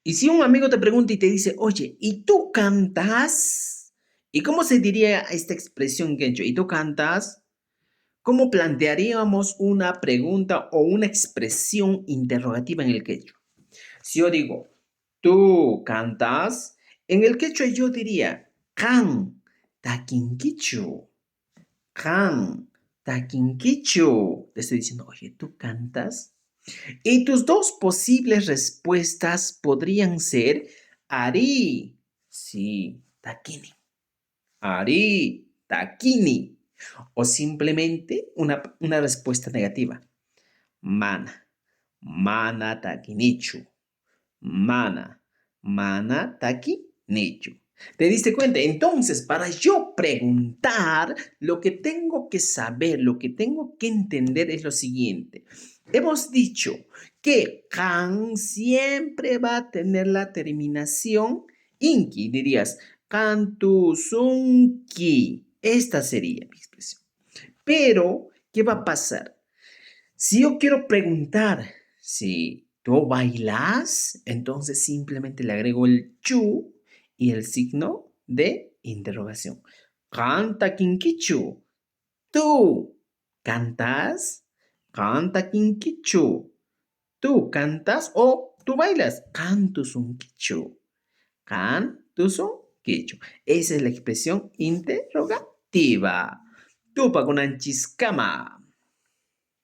Y si un amigo te pregunta y te dice, oye, ¿y tú cantas? ¿Y cómo se diría esta expresión quechua? ¿Y tú cantas? ¿Cómo plantearíamos una pregunta o una expresión interrogativa en el quechua? Si yo digo, ¿tú cantas? En el quechua yo diría, can, taquinquichu, can, taquinquichu. Te estoy diciendo, oye, ¿tú cantas? Y tus dos posibles respuestas podrían ser Ari, sí, taquini, Ari, taquini, o simplemente una respuesta negativa, mana, mana taquinichu, mana, mana taquinichu. ¿Te diste cuenta? Entonces, para yo preguntar, lo que tengo que saber, lo que tengo que entender es lo siguiente. Hemos dicho que can siempre va a tener la terminación inki. Dirías, cantusunki. Esta sería mi expresión. Pero, ¿qué va a pasar? Si yo quiero preguntar si tú bailas, entonces simplemente le agrego el chu y el signo de interrogación. Canta kinkichu. ¿Tú cantas? Canta kinkichu. ¿Tú cantas o tú bailas? Cantus quichu. Cantus quichu. Esa es la expresión interrogativa. Tupa con anchiscama.